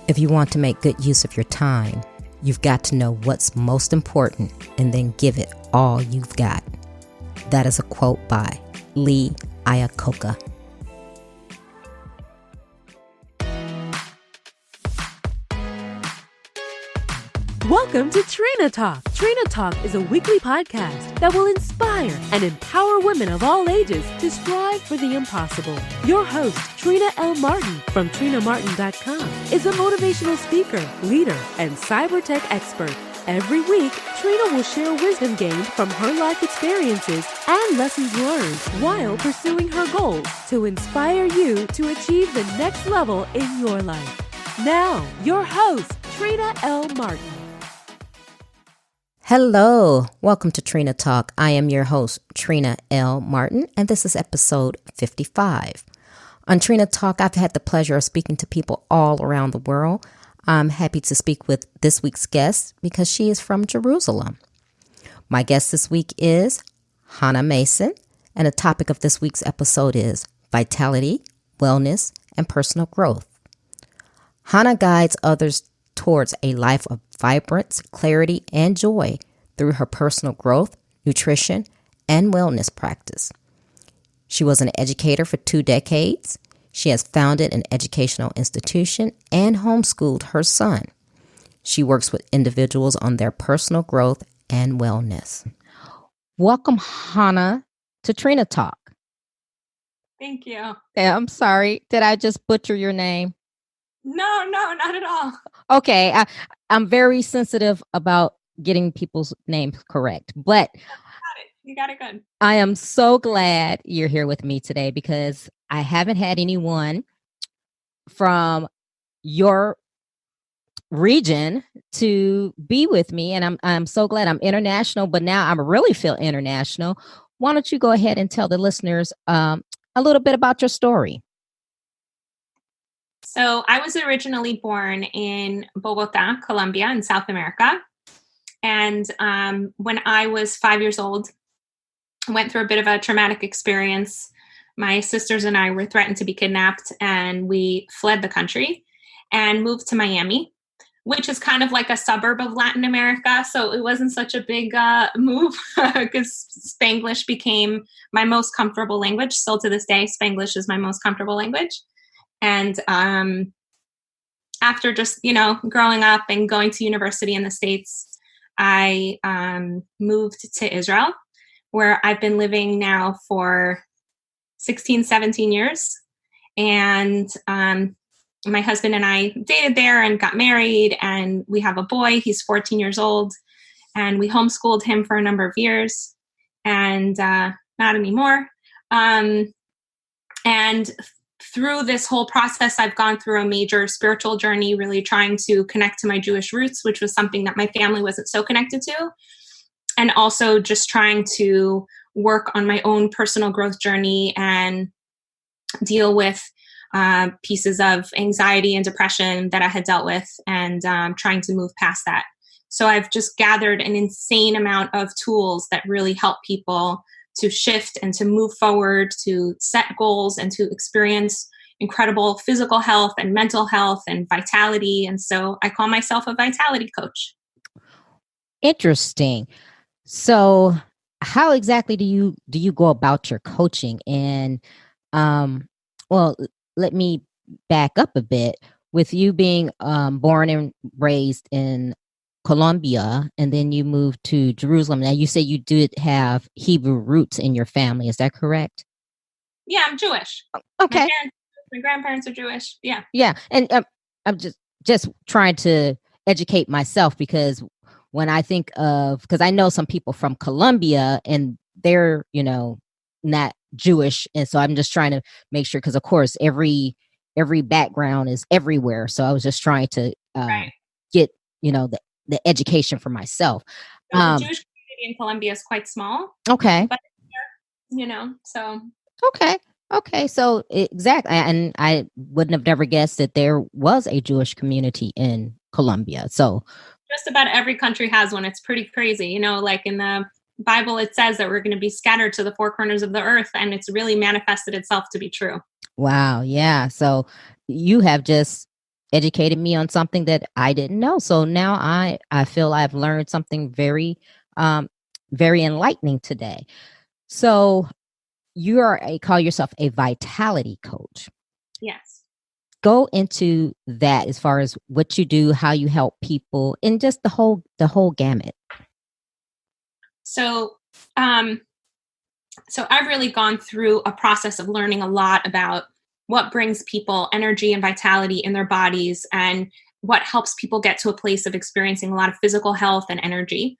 If you want to make good use of your time, you've got to know what's most important and then give it all you've got. That is a quote by Iacocca. Welcome to Trina Talk. Trina Talk is a weekly podcast that will inspire and empower women of all ages to strive for the impossible. Your host, Trina L. Martin from TrinaMartin.com, is a motivational speaker, leader, and cyber tech expert. Every week, Trina will share wisdom gained from her life experiences and lessons learned while pursuing her goals to inspire you to achieve the next level in your life. Now, your host, Trina L. Martin. Hello, welcome to Trina Talk. I am your host, Trina L. Martin, and this is episode 55. On Trina Talk, I've had the pleasure of speaking to people all around the world. I'm happy to speak with this week's guest because she is from Jerusalem. My guest this week is Chana Mason, and the topic of this week's episode is vitality, wellness, and personal growth. Chana guides others towards a life of vibrance, clarity, and joy through her personal growth, nutrition, and wellness practice. She was an educator for 2 decades. She has founded an educational institution and homeschooled her son. She works with individuals on their personal growth and wellness. Welcome, Chana, to Trina Talk. Thank you. I'm sorry. Did I just butcher your name? No, not at all. Okay. I'm very sensitive about getting people's names correct, but You got it good. I am so glad you're here with me today because I haven't had anyone from your region to be with me, and I'm so glad. I'm international, but now I really feel international. Why don't you go ahead and tell the listeners a little bit about your story? So I was originally born in Bogota, Colombia, in South America. And when I was 5 years old, I went through a bit of a traumatic experience. My sisters and I were threatened to be kidnapped, and we fled the country and moved to Miami, which is kind of like a suburb of Latin America. So it wasn't such a big move because Spanglish became my most comfortable language. Still to this day, Spanglish is my most comfortable language. And after just, growing up and going to university in the States, I moved to Israel, where I've been living now for 16, 17 years. And my husband and I dated there and got married, and we have a boy. He's 14 years old, and we homeschooled him for a number of years, and not anymore. And through this whole process, I've gone through a major spiritual journey, really trying to connect to my Jewish roots, which was something that my family wasn't so connected to. And also just trying to work on my own personal growth journey and deal with pieces of anxiety and depression that I had dealt with, and trying to move past that. So I've just gathered an insane amount of tools that really help people to shift and to move forward, to set goals and to experience incredible physical health and mental health and vitality. And so I call myself a vitality coach. Interesting. So how exactly do you go about your coaching? And well, let me back up a bit. With you being born and raised in Colombia, and then you moved to Jerusalem. Now, you say you did have Hebrew roots in your family. Is that correct? Yeah, I'm Jewish. Okay. My grandparents are Jewish. Yeah. Yeah. And I'm just trying to educate myself, because when I think of, because I know some people from Colombia and they're, not Jewish. And so I'm just trying to make sure, because of course, every background is everywhere. So I was just trying to get, the education for myself. So the Jewish community in Colombia is quite small. Okay. But, so. Okay. So exactly. And I wouldn't have never guessed that there was a Jewish community in Colombia. So just about every country has one. It's pretty crazy. Like in the Bible, it says that we're going to be scattered to the four corners of the earth, and it's really manifested itself to be true. Wow. Yeah. So you have just educated me on something that I didn't know. So now I feel I've learned something very enlightening today. So call yourself a vitality coach. Yes. Go into that as far as what you do, how you help people, and just the whole gamut. So, I've really gone through a process of learning a lot about what brings people energy and vitality in their bodies and what helps people get to a place of experiencing a lot of physical health and energy.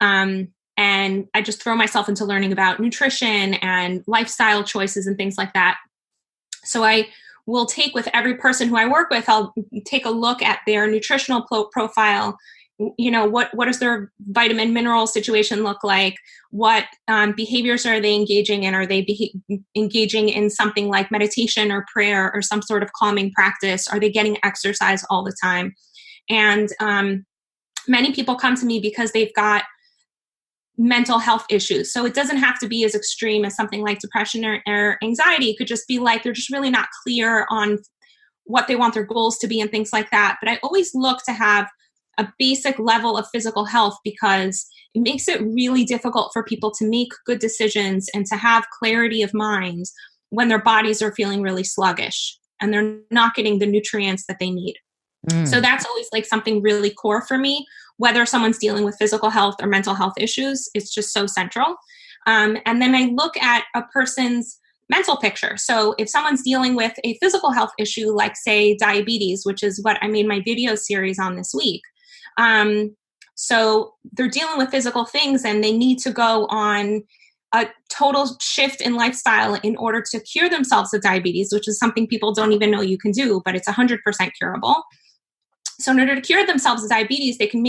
And I just throw myself into learning about nutrition and lifestyle choices and things like that. So I will take with every person who I work with, I'll take a look at their nutritional profile. What does their vitamin mineral situation look like? What behaviors are they engaging in? Are they engaging in something like meditation or prayer or some sort of calming practice? Are they getting exercise all the time? And many people come to me because they've got mental health issues. So it doesn't have to be as extreme as something like depression or anxiety. It could just be like they're just really not clear on what they want their goals to be and things like that. But I always look to have a basic level of physical health because it makes it really difficult for people to make good decisions and to have clarity of mind when their bodies are feeling really sluggish and they're not getting the nutrients that they need. So that's always like something really core for me, whether someone's dealing with physical health or mental health issues. It's just so central. And then I look at a person's mental picture. So if someone's dealing with a physical health issue, like say diabetes, which is what I made my video series on this week. So they're dealing with physical things and they need to go on a total shift in lifestyle in order to cure themselves of diabetes, which is something people don't even know you can do, but it's 100% curable. So in order to cure themselves of diabetes, they can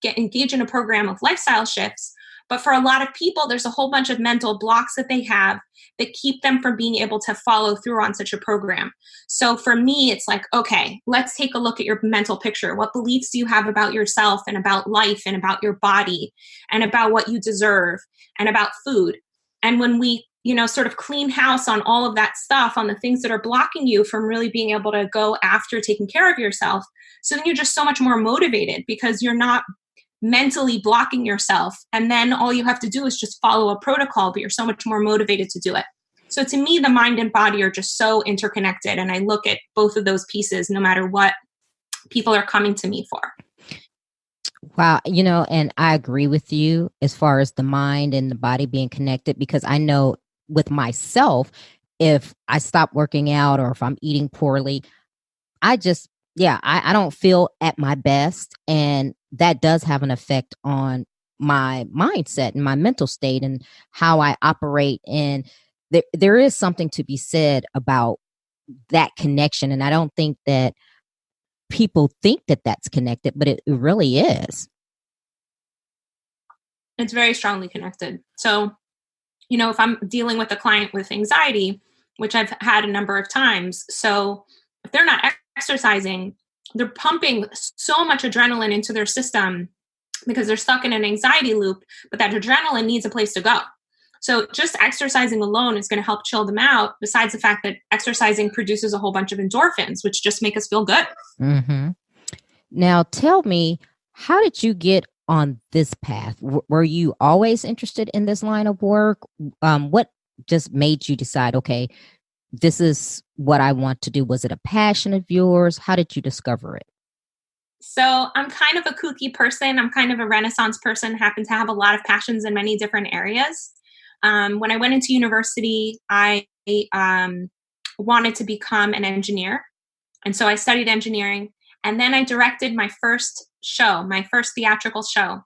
get engaged in a program of lifestyle shifts. But for a lot of people, there's a whole bunch of mental blocks that they have that keep them from being able to follow through on such a program. So for me, it's like, okay, let's take a look at your mental picture. What beliefs do you have about yourself and about life and about your body and about what you deserve and about food? And when we sort of clean house on all of that stuff, on the things that are blocking you from really being able to go after taking care of yourself. So then you're just so much more motivated because you're not mentally blocking yourself. And then all you have to do is just follow a protocol, but you're so much more motivated to do it. So to me, the mind and body are just so interconnected. And I look at both of those pieces, no matter what people are coming to me for. Wow. And I agree with you as far as the mind and the body being connected, because I know with myself, if I stop working out or if I'm eating poorly, I don't feel at my best. And that does have an effect on my mindset and my mental state and how I operate. And there is something to be said about that connection. And I don't think that people think that that's connected, but it really is. It's very strongly connected. So, if I'm dealing with a client with anxiety, which I've had a number of times, so if they're not exercising, they're pumping so much adrenaline into their system because they're stuck in an anxiety loop, but that adrenaline needs a place to go. So just exercising alone is going to help chill them out, besides the fact that exercising produces a whole bunch of endorphins, which just make us feel good. Mm-hmm. Now, tell me, how did you get on this path? Were you always interested in this line of work? What just made you decide, okay, this is what I want to do? Was it a passion of yours? How did you discover it? So I'm kind of a kooky person. I'm kind of a Renaissance person, happen to have a lot of passions in many different areas. When I went into university, I wanted to become an engineer. And so I studied engineering. And then I directed my first show, my first theatrical show.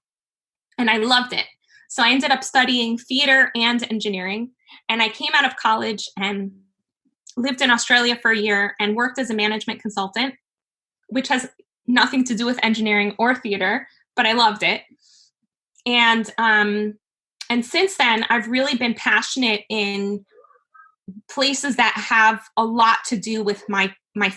And I loved it. So I ended up studying theater and engineering. And I came out of college and lived in Australia for a year and worked as a management consultant, which has nothing to do with engineering or theater, but I loved it. And since then, I've really been passionate in places that have a lot to do with my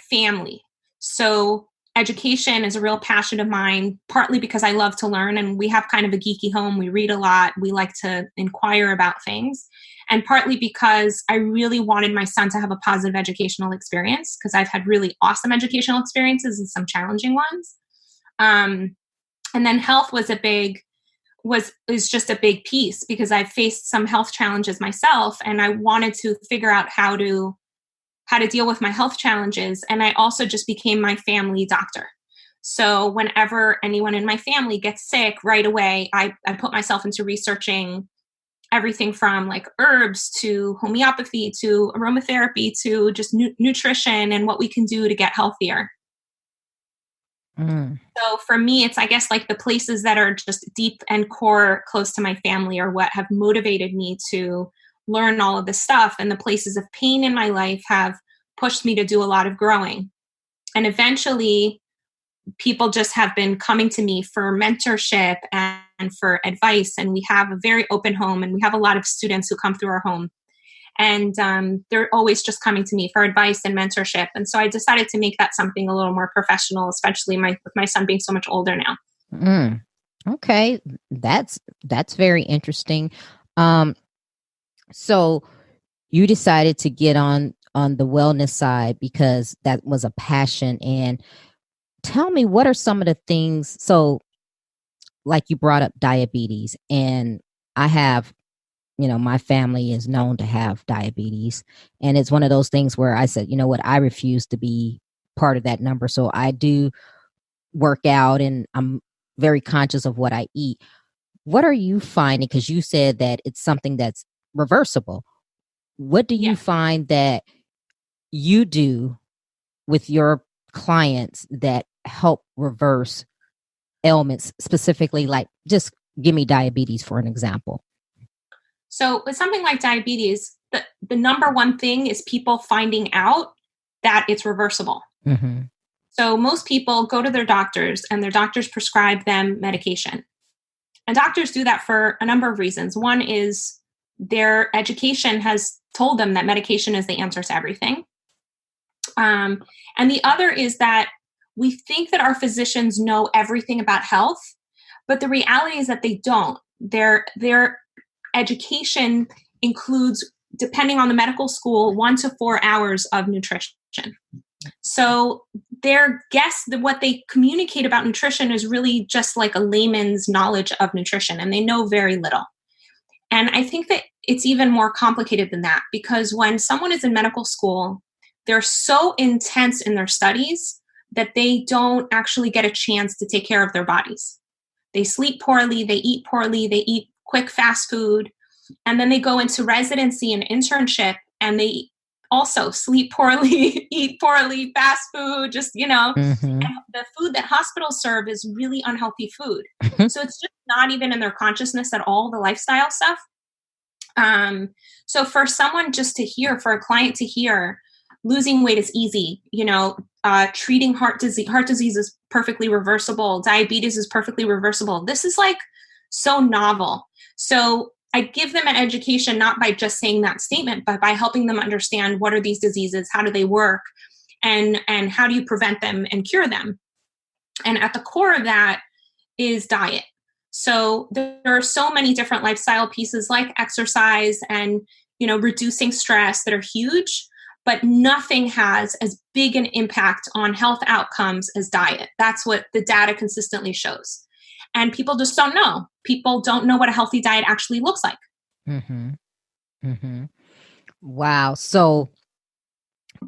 family. So education is a real passion of mine, partly because I love to learn and we have kind of a geeky home. We read a lot. We like to inquire about things. And partly because I really wanted my son to have a positive educational experience, because I've had really awesome educational experiences and some challenging ones. And then health is just a big piece, because I've faced some health challenges myself, and I wanted to figure out how to deal with my health challenges. And I also just became my family doctor. So whenever anyone in my family gets sick, right away, I put myself into researching everything from like herbs to homeopathy to aromatherapy to just nutrition and what we can do to get healthier. So for me, it's, I guess, like the places that are just deep and core close to my family are what have motivated me to learn all of this stuff. And the places of pain in my life have pushed me to do a lot of growing. And eventually people just have been coming to me for mentorship and for advice. And we have a very open home, and we have a lot of students who come through our home. And they're always just coming to me for advice and mentorship. And so I decided to make that something a little more professional, especially with my son being so much older now. Okay. That's very interesting. So you decided to get on the wellness side because that was a passion. And tell me, what are some of the things? So like you brought up diabetes, and I have, my family is known to have diabetes. And it's one of those things where I said, you know what, I refuse to be part of that number. So I do work out, and I'm very conscious of what I eat. What are you finding? Because you said that it's something that's reversible. What do you find that you do with your clients that help reverse ailments, specifically, like, just give me diabetes for an example? So with something like diabetes, the number one thing is people finding out that it's reversible. Mm-hmm. So most people go to their doctors, and their doctors prescribe them medication. And doctors do that for a number of reasons. One is their education has told them that medication is the answer to everything. And the other is that we think that our physicians know everything about health, but the reality is that they don't. Their education includes, depending on the medical school, 1 to 4 hours of nutrition. So their guess that what they communicate about nutrition is really just like a layman's knowledge of nutrition, and they know very little. And I think that it's even more complicated than that, because when someone is in medical school, they're so intense in their studies that they don't actually get a chance to take care of their bodies. They sleep poorly, they eat poorly, they eat quick fast food, and then they go into residency and internship, and they also sleep poorly, eat poorly, fast food, just, Mm-hmm. and the food that hospitals serve is really unhealthy food. So it's just not even in their consciousness at all, the lifestyle stuff. So for someone just to hear, for a client to hear, losing weight is easy, treating heart disease is perfectly reversible. Diabetes is perfectly reversible. This is like so novel. So I give them an education, not by just saying that statement, but by helping them understand what are these diseases, how do they work, and how do you prevent them and cure them. And at the core of that is diet. So there are so many different lifestyle pieces like exercise and, reducing stress that are huge, but nothing has as big an impact on health outcomes as diet. That's what the data consistently shows. And people just don't know. People don't know what a healthy diet actually looks like. Mm-hmm. Mm-hmm. Wow. So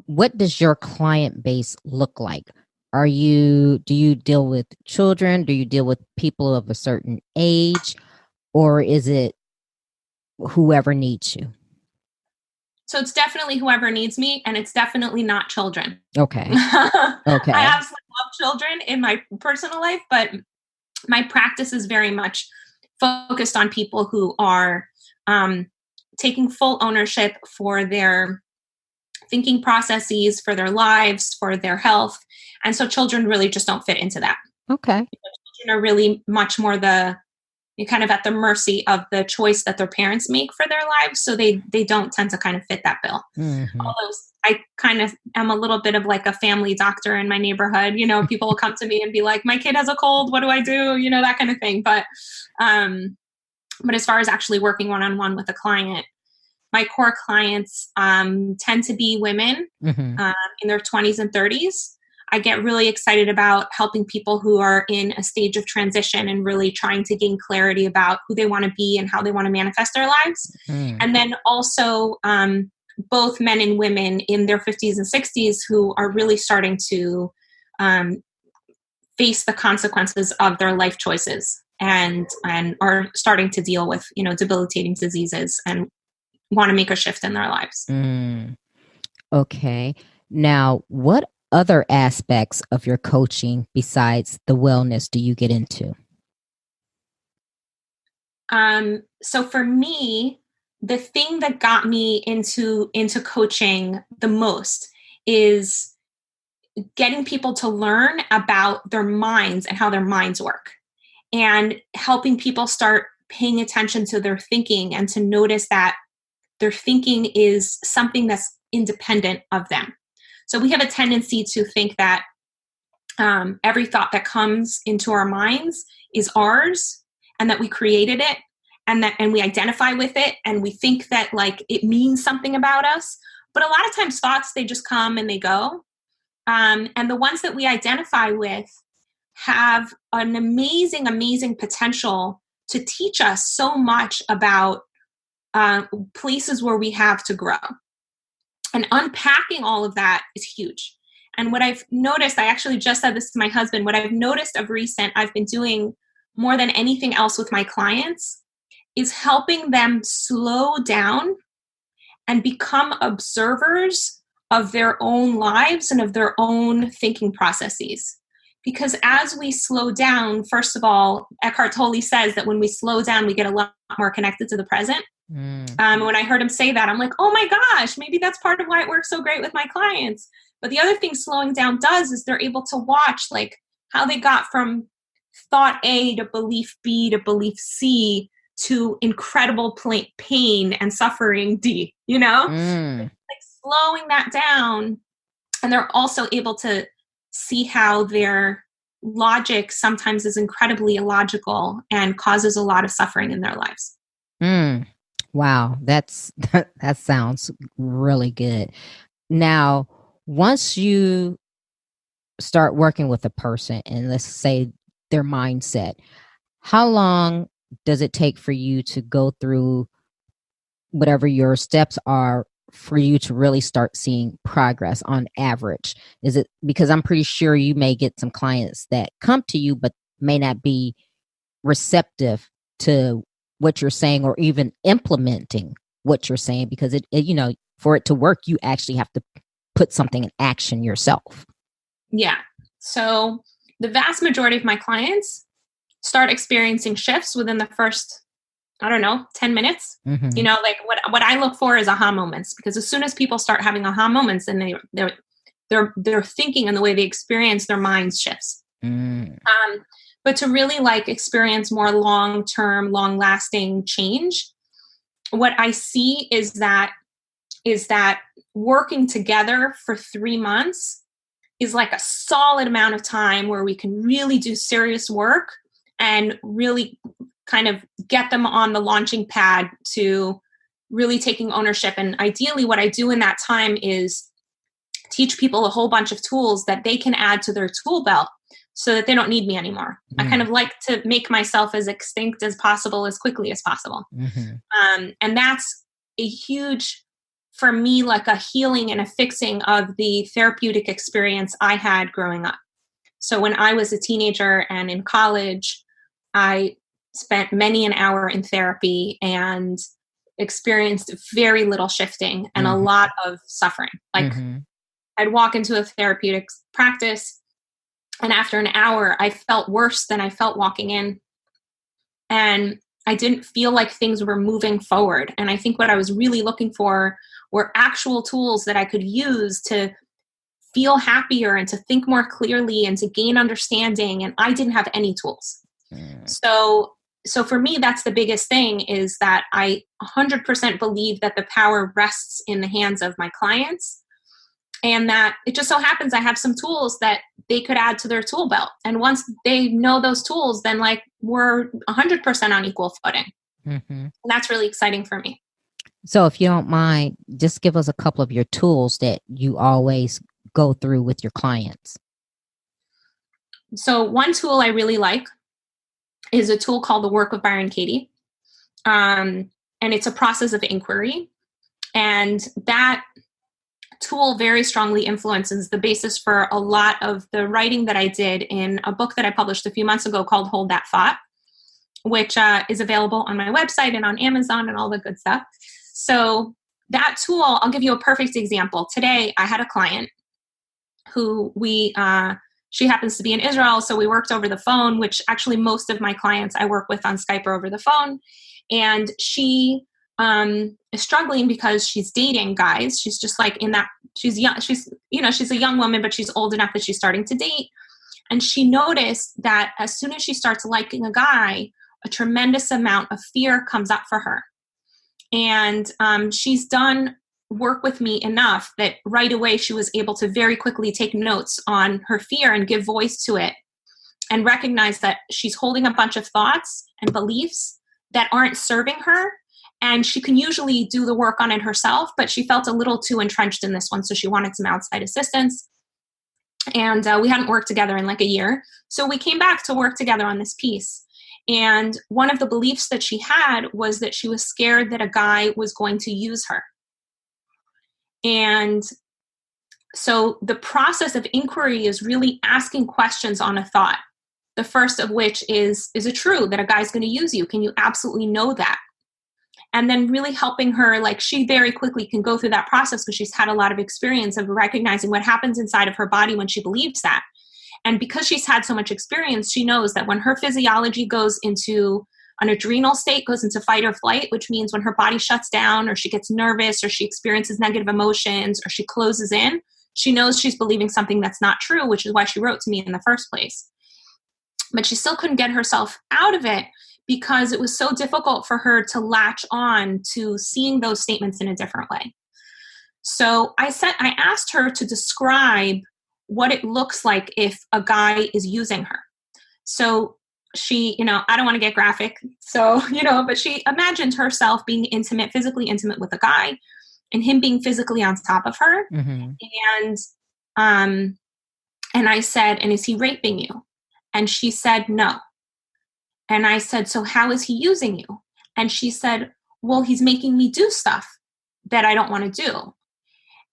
what does your client base look like? Do you deal with children? Do you deal with people of a certain age? Or is it whoever needs you? So it's definitely whoever needs me, and it's definitely not children. Okay. Okay. I absolutely love children in my personal life, but my practice is very much focused on people who are taking full ownership for their thinking processes, for their lives, for their health. And so children really just don't fit into that. Okay. Children are really much more the you're kind of at the mercy of the choice that their parents make for their lives. So they don't tend to kind of fit that bill. Mm-hmm. Although I kind of am a little bit of like a family doctor in my neighborhood. People will come to me and be like, my kid has a cold. What do I do? That kind of thing. But as far as actually working one-on-one with a client, my core clients tend to be women Mm-hmm. In their 20s and 30s. I get really excited about helping people who are in a stage of transition and really trying to gain clarity about who they want to be and how they want to manifest their lives. Mm. And then also both men and women in their 50s and 60s who are really starting to face the consequences of their life choices and are starting to deal with, debilitating diseases and want to make a shift in their lives. Mm. Okay. Now, what other aspects of your coaching besides the wellness do you get into? So for me, the thing that got me into coaching the most is getting people to learn about their minds and how their minds work, and helping people start paying attention to their thinking and to notice that their thinking is something that's independent of them. So we have a tendency to think that every thought that comes into our minds is ours and that we created it and we identify with it and we think that like it means something about us. But a lot of times thoughts, they just come and they go. And the ones that we identify with have an amazing, amazing potential to teach us so much about places where we have to grow. And unpacking all of that is huge. And what I've noticed, I actually just said this to my husband, what I've noticed of recent, I've been doing more than anything else with my clients, is helping them slow down and become observers of their own lives and of their own thinking processes. Because as we slow down, first of all, Eckhart Tolle says that when we slow down, we get a lot more connected to the present. When I heard him say that, I'm like, oh my gosh, maybe that's part of why it works so great with my clients. But the other thing slowing down does is they're able to watch like how they got from thought A to belief B to belief C to incredible pain and suffering D, like slowing that down. And they're also able to see how their logic sometimes is incredibly illogical and causes a lot of suffering in their lives. Wow, that sounds really good. Now, once you start working with a person and let's say their mindset, how long does it take for you to go through whatever your steps are for you to really start seeing progress on average? Is it because I'm pretty sure you may get some clients that come to you but may not be receptive to what you're saying or even implementing what you're saying, because it for it to work, you actually have to put something in action yourself. Yeah. So the vast majority of my clients start experiencing shifts within the first, 10 minutes. Mm-hmm. Like what I look for is aha moments, because as soon as people start having aha moments, and their thinking and the way they experience their minds shifts. But to really like experience more long-term, long-lasting change, what I see is that working together for 3 months is like a solid amount of time where we can really do serious work and really kind of get them on the launching pad to really taking ownership. And ideally what I do in that time is teach people a whole bunch of tools that they can add to their tool belt so that they don't need me anymore. I kind of like to make myself as extinct as possible, as quickly as possible. And that's a huge, for me, like a healing and a fixing of the therapeutic experience I had growing up. So when I was a teenager and in college, I spent many an hour in therapy and experienced very little shifting and a lot of suffering. Like I'd walk into a therapeutic practice, and after an hour, I felt worse than I felt walking in. And I didn't feel like things were moving forward. And I think what I was really looking for were actual tools that I could use to feel happier and to think more clearly and to gain understanding. And I didn't have any tools. So so for me, that's the biggest thing, is that I 100% believe that the power rests in the hands of my clients, and that it just so happens I have some tools that they could add to their tool belt. And once they know those tools, then like we're 100% on equal footing. Mm-hmm. And that's really exciting for me. So if you don't mind, just give us a couple of your tools that you always go through with your clients. So one tool I really like is a tool called the Work of Byron Katie. And it's a process of inquiry. And that tool very strongly influences the basis for a lot of the writing that I did in a book that I published a few months ago called Hold That Thought, which is available on my website and on Amazon and all the good stuff. So that tool, I'll give you a perfect example. Today, I had a client who she happens to be in Israel, so we worked over the phone, which actually most of my clients I work with on Skype or over the phone. And she is struggling because she's dating guys. She's just like she's young. She's a young woman, but she's old enough that she's starting to date. And she noticed that as soon as she starts liking a guy, a tremendous amount of fear comes up for her. And she's done work with me enough that right away she was able to very quickly take notes on her fear and give voice to it and recognize that she's holding a bunch of thoughts and beliefs that aren't serving her. And she can usually do the work on it herself, but she felt a little too entrenched in this one. So she wanted some outside assistance. And we hadn't worked together in like a year. So we came back to work together on this piece. And one of the beliefs that she had was that she was scared that a guy was going to use her. And so the process of inquiry is really asking questions on a thought. The first of which is it true that a guy's going to use you? Can you absolutely know that? And then really helping her, like she very quickly can go through that process because she's had a lot of experience of recognizing what happens inside of her body when she believes that. And because she's had so much experience, she knows that when her physiology goes into an adrenal state, goes into fight or flight, which means when her body shuts down or she gets nervous or she experiences negative emotions or she closes in, she knows she's believing something that's not true, which is why she wrote to me in the first place. But she still couldn't get herself out of it because it was so difficult for her to latch on to seeing those statements in a different way. So I asked her to describe what it looks like if a guy is using her. So she, I don't want to get graphic. So, but she imagined herself being intimate, physically intimate with a guy and him being physically on top of her. Mm-hmm. And I said, and is he raping you? And she said, no. And I said, so how is he using you? And she said, well, he's making me do stuff that I don't want to do.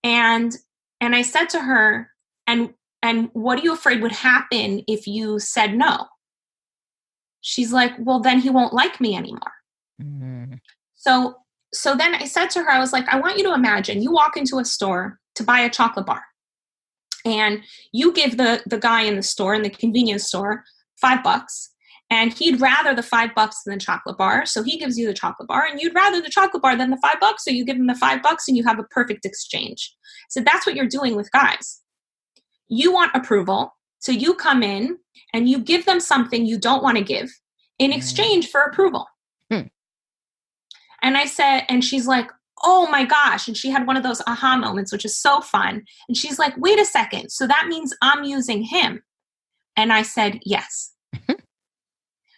And I said to her, and what are you afraid would happen if you said no? She's like, well, then he won't like me anymore. Mm-hmm. So then I said to her, I was like, I want you to imagine you walk into a store to buy a chocolate bar. And you give the guy in the store, in the convenience store, $5. And he'd rather the $5 than the chocolate bar. So he gives you the chocolate bar, and you'd rather the chocolate bar than the $5. So you give him the $5 and you have a perfect exchange. So that's what you're doing with guys. You want approval. So you come in and you give them something you don't want to give in exchange for approval. And I said, and she's like, oh my gosh. And she had one of those aha moments, which is so fun. And she's like, wait a second. So that means I'm using him. And I said, yes.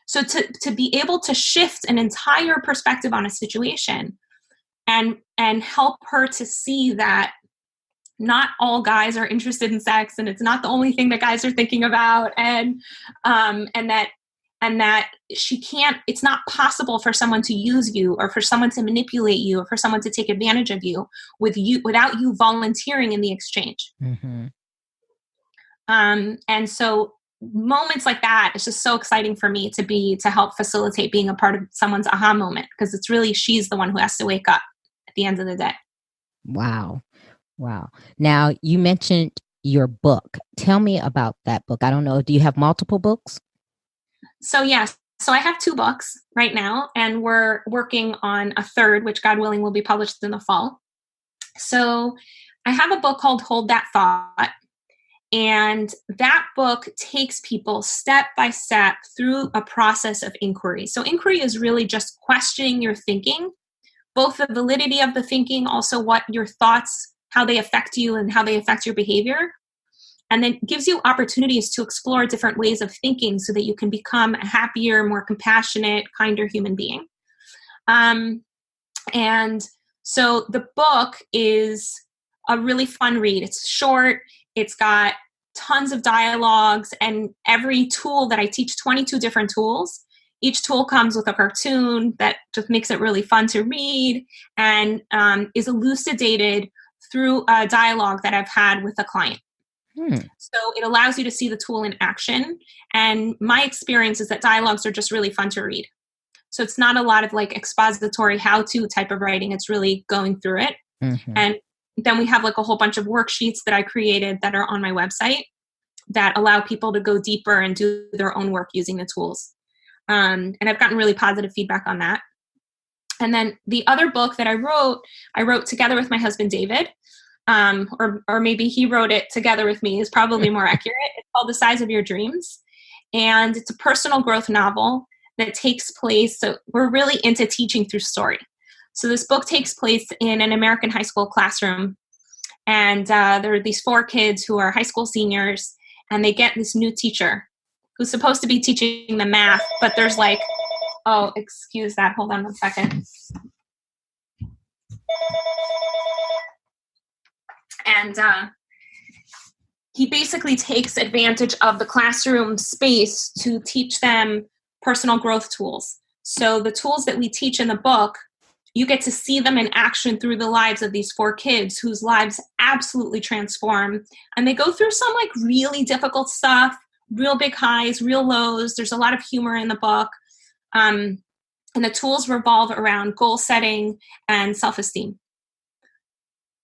So to be able to shift an entire perspective on a situation and help her to see that not all guys are interested in sex and it's not the only thing that guys are thinking about, and that she can't, it's not possible for someone to use you or for someone to manipulate you or for someone to take advantage of you without you volunteering in the exchange. Mm-hmm. And so moments like that, it's just so exciting for me to help facilitate being a part of someone's aha moment, because it's really, she's the one who has to wake up at the end of the day. Wow. Now you mentioned your book. Tell me about that book. I don't know. Do you have multiple books? So yes. So I have 2 books right now, and we're working on a third, which God willing will be published in the fall. So I have a book called Hold That Thought. And that book takes people step by step through a process of inquiry. So inquiry is really just questioning your thinking, both the validity of the thinking, also what your thoughts, how they affect you and how they affect your behavior. And then gives you opportunities to explore different ways of thinking so that you can become a happier, more compassionate, kinder human being. And so the book is a really fun read. It's short. It's got tons of dialogues, and every tool that I teach, 22 different tools. Each tool comes with a cartoon that just makes it really fun to read and is elucidated through a dialogue that I've had with a client. So it allows you to see the tool in action. And my experience is that dialogues are just really fun to read. So it's not a lot of like expository how-to type of writing. It's really going through it. And then we have like a whole bunch of worksheets that I created that are on my website that allow people to go deeper and do their own work using the tools. And I've gotten really positive feedback on that. And then the other book that I wrote together with my husband, David. Or maybe he wrote it together with me is probably more accurate. It's called The Size of Your Dreams. And it's a personal growth novel that takes place. So we're really into teaching through story. So this book takes place in an American high school classroom. And there are these 4 kids who are high school seniors, and they get this new teacher who's supposed to be teaching them math. But there's like, oh, excuse that. Hold on one second. And he basically takes advantage of the classroom space to teach them personal growth tools. So the tools that we teach in the book, you get to see them in action through the lives of these 4 kids whose lives absolutely transform. And they go through some like really difficult stuff, real big highs, real lows. There's a lot of humor in the book. And the tools revolve around goal setting and self-esteem.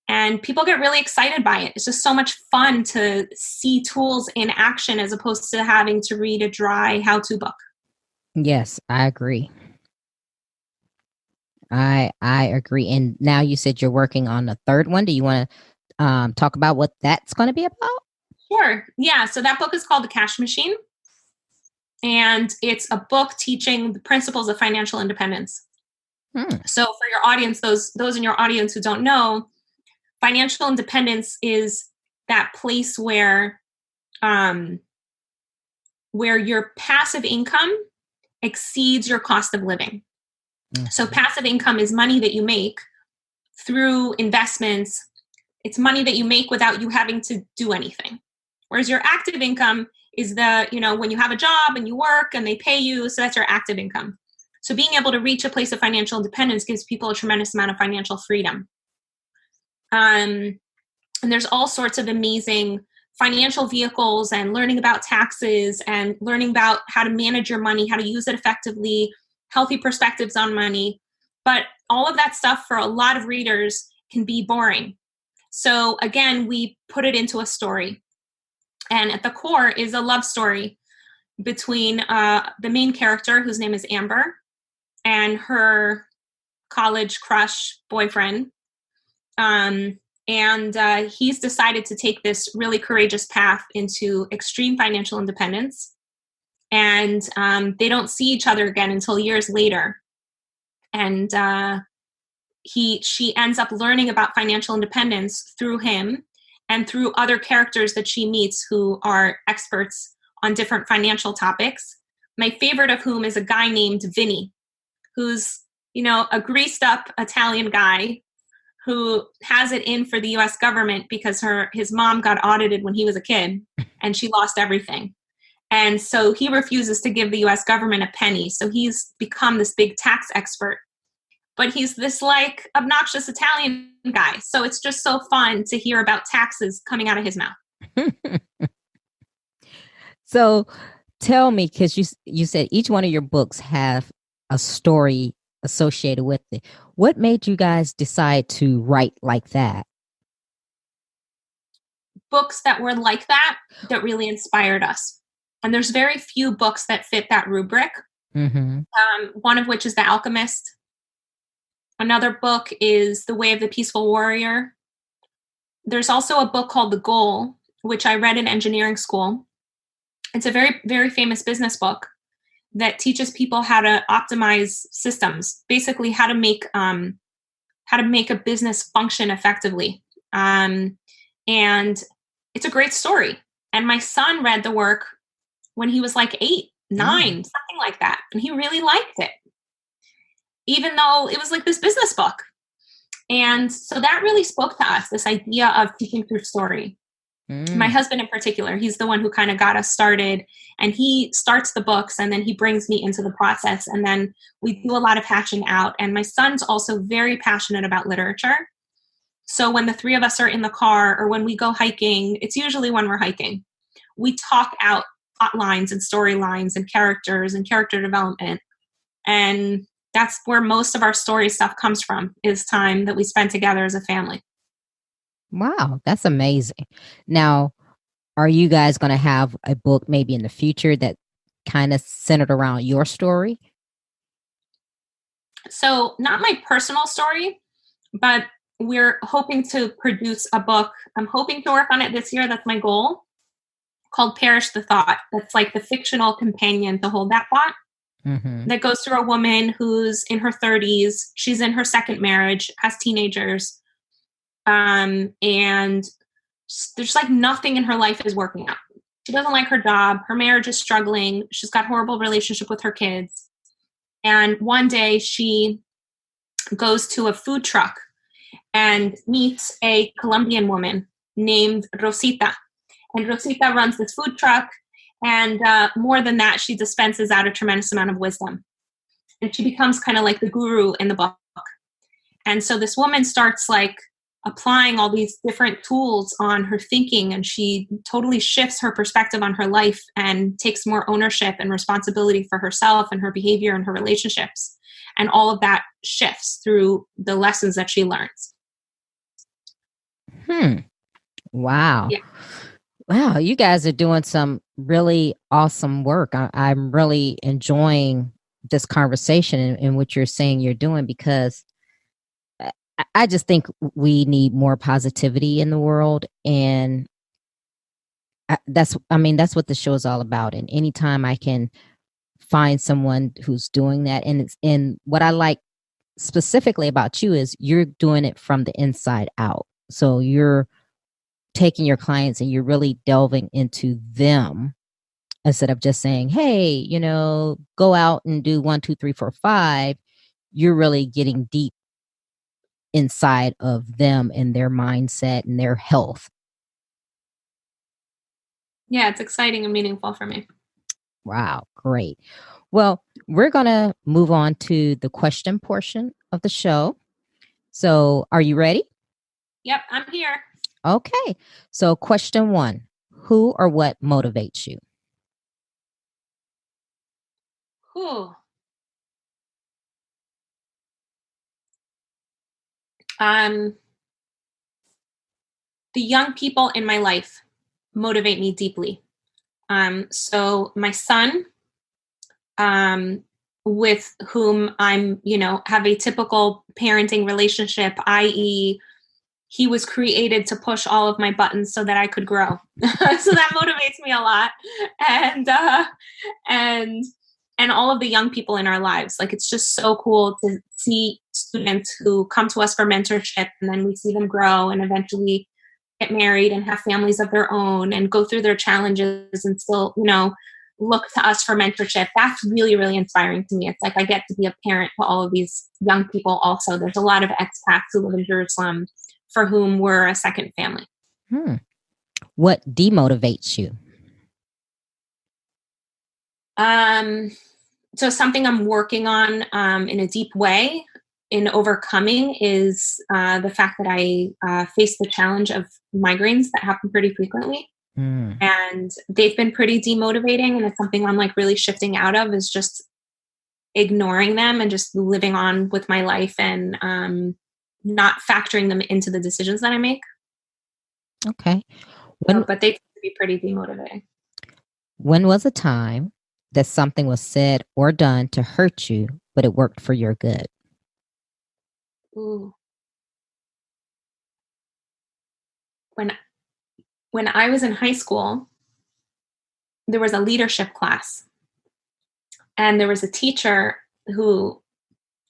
And people get really excited by it. It's just so much fun to see tools in action as opposed to having to read a dry how-to book. Yes, I agree. I agree. And now you said you're working on the 3rd one. Do you want to talk about what that's going to be about? Sure. Yeah. So that book is called The Cash Machine. And it's a book teaching the principles of financial independence. So for your audience, those in your audience who don't know, financial independence is that place where your passive income exceeds your cost of living. So passive income is money that you make through investments. It's money that you make without you having to do anything. Whereas your active income is when you have a job and you work and they pay you, so that's your active income. So being able to reach a place of financial independence gives people a tremendous amount of financial freedom. And there's all sorts of amazing financial vehicles and learning about taxes and learning about how to manage your money, how to use it effectively, healthy perspectives on money. But all of that stuff for a lot of readers can be boring. So again, we put it into a story. And at the core is a love story between the main character, whose name is Amber, and her college crush boyfriend. And he's decided to take this really courageous path into extreme financial independence. And they don't see each other again until years later. And she ends up learning about financial independence through him and through other characters that she meets who are experts on different financial topics. My favorite of whom is a guy named Vinny, who's, a greased up Italian guy who has it in for the US government because his mom got audited when he was a kid and she lost everything. And so he refuses to give the US government a penny. So he's become this big tax expert. But he's this like obnoxious Italian guy. So it's just so fun to hear about taxes coming out of his mouth. So tell me, because you said each one of your books have a story associated with it. What made you guys decide to write like that? Books that were like that really inspired us. And there's very few books that fit that rubric. One of which is The Alchemist. Another book is The Way of the Peaceful Warrior. There's also a book called The Goal, which I read in engineering school. It's a very, very famous business book that teaches people how to optimize systems, basically how to make a business function effectively. And it's a great story. And my son read the work when he was like 8, 9, something like that. And he really liked it, even though it was like this business book. And so that really spoke to us, this idea of teaching through story. My husband in particular, he's the one who kind of got us started, and he starts the books and then he brings me into the process, and then we do a lot of hashing out. And my son's also very passionate about literature. So when the three of us are in the car or when we go hiking, it's usually when we're hiking, we talk out plot lines and storylines and characters and character development. And that's where most of our story stuff comes from, is time that we spend together as a family. Wow, that's amazing. Now, are you guys going to have a book maybe in the future that kind of centered around your story? So not my personal story, but we're hoping to produce a book. I'm hoping to work on it this year. That's my goal, called Perish the Thought. That's like the fictional companion to Hold That Thought. That goes through a woman who's in her 30s. She's in her second marriage, has teenagers. And there's like nothing in her life is working out. She doesn't like her job. Her marriage is struggling. She's got horrible relationship with her kids. And one day she goes to a food truck and meets a Colombian woman named Rosita. And Rosita runs this food truck. And more than that, she dispenses out a tremendous amount of wisdom. And she becomes kind of like the guru in the book. And so this woman starts like applying all these different tools on her thinking, and she totally shifts her perspective on her life and takes more ownership and responsibility for herself and her behavior and her relationships. And all of that shifts through the lessons that she learns. Wow. Yeah. Wow, you guys are doing some really awesome work. I'm really enjoying this conversation and what you're saying you're doing, because I just think we need more positivity in the world. And that's what the show is all about. And anytime I can find someone who's doing that, and what I like specifically about you is you're doing it from the inside out. So you're taking your clients and you're really delving into them instead of just saying, hey, go out and do 1, 2, 3, 4, 5. You're really getting deep inside of them and their mindset and their health. Yeah, it's exciting and meaningful for me. Wow, great. Well, we're going to move on to the question portion of the show. So are you ready? Yep, I'm here. Okay. So question 1, who or what motivates you? Whew. The young people in my life motivate me deeply. So my son, with whom I'm, have a typical parenting relationship, i.e., he was created to push all of my buttons so that I could grow. So that motivates me a lot. And all of the young people in our lives. Like, it's just so cool to see students who come to us for mentorship, and then we see them grow and eventually get married and have families of their own and go through their challenges and still, look to us for mentorship. That's really, really inspiring to me. It's like I get to be a parent to all of these young people also. There's a lot of expats who live in Jerusalem for whom we're a second family. What demotivates you? So something I'm working on in a deep way in overcoming is the fact that I face the challenge of migraines that happen pretty frequently. And they've been pretty demotivating. And it's something I'm like really shifting out of, is just ignoring them and just living on with my life and not factoring them into the decisions that I make. Okay. But they tend to be pretty demotivating. When was a time that something was said or done to hurt you, but it worked for your good? Ooh. when I was in high school, there was a leadership class, and there was a teacher who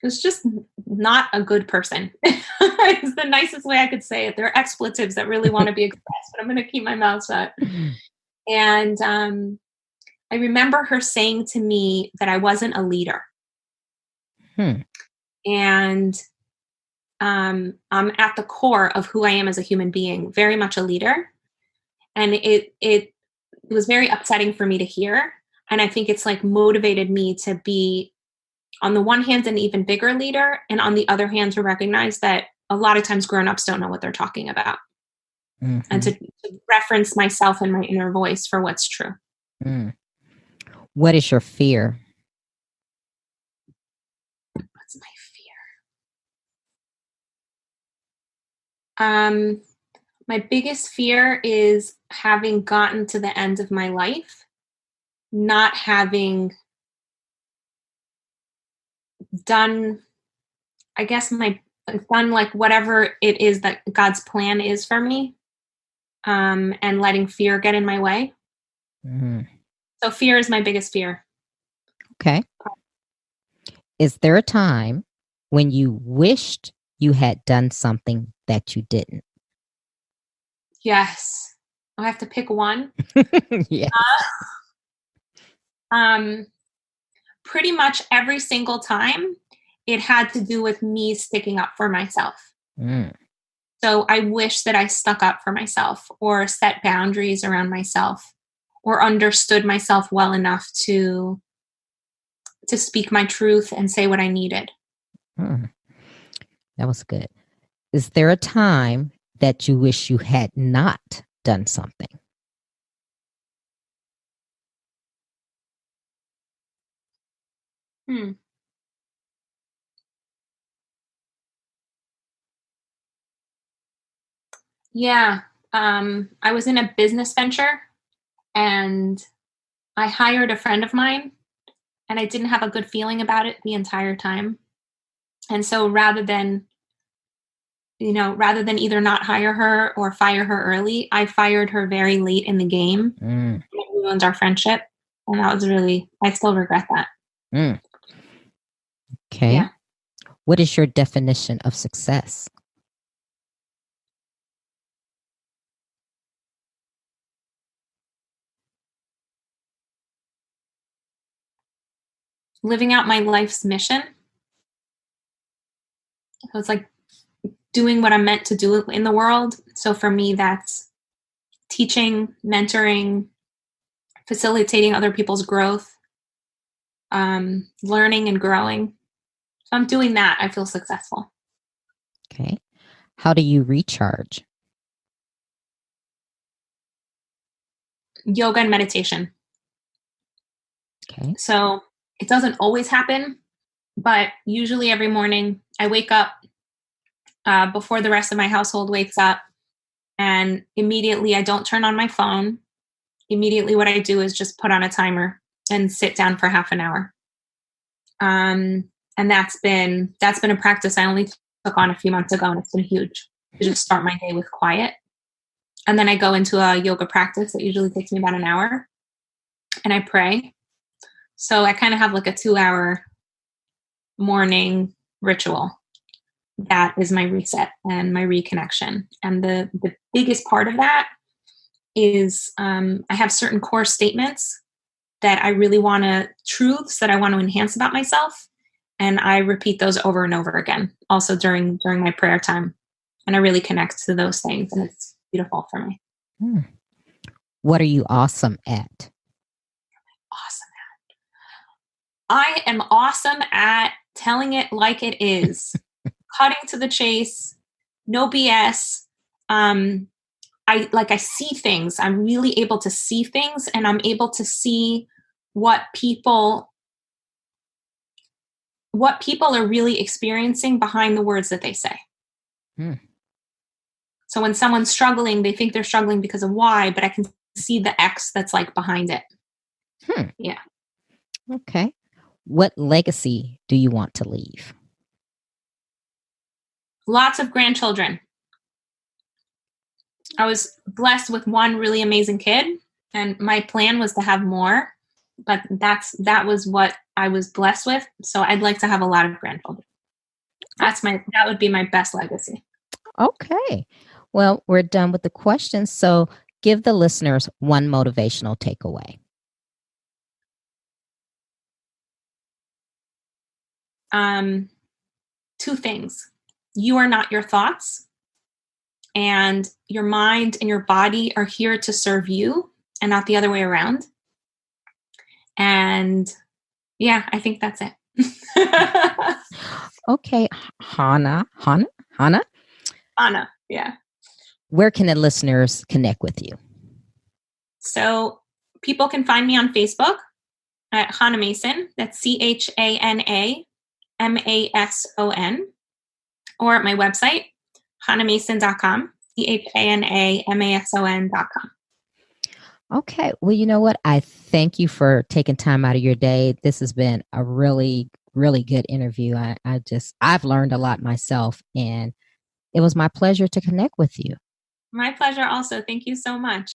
was just not a good person. It's the nicest way I could say it. There are expletives that really want to be expressed, but I'm going to keep my mouth shut. And I remember her saying to me that I wasn't a leader. And I'm at the core of who I am as a human being, very much a leader. And it was very upsetting for me to hear. And I think it's like motivated me to be, on the one hand, an even bigger leader, and on the other hand, to recognize that a lot of times grown-ups don't know what they're talking about. And to reference myself and my inner voice for what's true. What is your fear? What's my fear? My biggest fear is having gotten to the end of my life, not having done, I guess, done like whatever it is that God's plan is for me, and letting fear get in my way. So fear is my biggest fear. Okay. Is there a time when you wished you had done something that you didn't? Yes. I have to pick one. Yes. Pretty much every single time it had to do with me sticking up for myself. So I wish that I stuck up for myself, or set boundaries around myself, or understood myself well enough to speak my truth and say what I needed. That was good. Is there a time that you wish you had not done something? Yeah. I was in a business venture, and I hired a friend of mine, and I didn't have a good feeling about it the entire time. And so rather than either not hire her or fire her early, I fired her very late in the game. It ruined our friendship. And that was I still regret that. Okay. Yeah. What is your definition of success? Living out my life's mission. So it's like doing what I'm meant to do in the world. So for me, that's teaching, mentoring, facilitating other people's growth, learning and growing. So I'm doing that. I feel successful. Okay. How do you recharge? Yoga and meditation. Okay. So it doesn't always happen, but usually every morning I wake up before the rest of my household wakes up, and immediately I don't turn on my phone. Immediately what I do is just put on a timer and sit down for half an hour. And that's been a practice I only took on a few months ago, and it's been huge to just start my day with quiet. And then I go into a yoga practice that usually takes me about an hour, and I pray. So I kind of have like a 2-hour morning ritual. That is my reset and my reconnection. And the biggest part of that is I have certain core statements that I really truths that I want to enhance about myself. And I repeat those over and over again, also during my prayer time. And I really connect to those things, and it's beautiful for me. What are you awesome at? I am awesome at telling it like it is, cutting to the chase, no BS. I see things. I'm really able to see things, and I'm able to see what people are really experiencing behind the words that they say. So when someone's struggling, they think they're struggling because of Y, but I can see the X that's like behind it. Yeah. Okay. What legacy do you want to leave? Lots of grandchildren. I was blessed with one really amazing kid, and my plan was to have more, but that was what I was blessed with. So I'd like to have a lot of grandchildren. That would be my best legacy. Okay. Well, we're done with the questions. So give the listeners one motivational takeaway. Two things. You are not your thoughts, and your mind and your body are here to serve you and not the other way around. And yeah, I think that's it. Okay. Hannah, yeah. Where can the listeners connect with you? So people can find me on Facebook at Chana Mason. That's ChanaMason, or at my website, chanamason.com, ChanaMason.com. Okay. Well, you know what? I thank you for taking time out of your day. This has been a really, really good interview. I've learned a lot myself, and it was my pleasure to connect with you. My pleasure also. Thank you so much.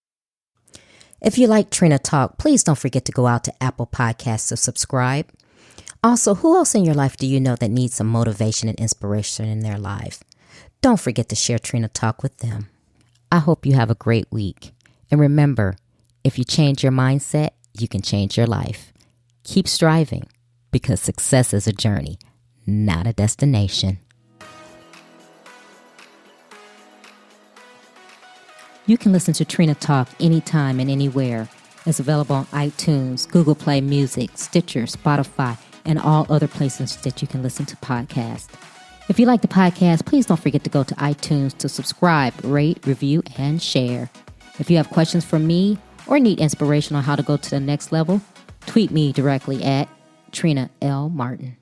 If you like Trina Talk, please don't forget to go out to Apple Podcasts to subscribe. Also, who else in your life do you know that needs some motivation and inspiration in their life? Don't forget to share Trina Talk with them. I hope you have a great week. And remember, if you change your mindset, you can change your life. Keep striving, because success is a journey, not a destination. You can listen to Trina Talk anytime and anywhere. It's available on iTunes, Google Play Music, Stitcher, Spotify, and all other places that you can listen to podcasts. If you like the podcast, please don't forget to go to iTunes to subscribe, rate, review, and share. If you have questions for me or need inspiration on how to go to the next level, tweet me directly at Trina L. Martin.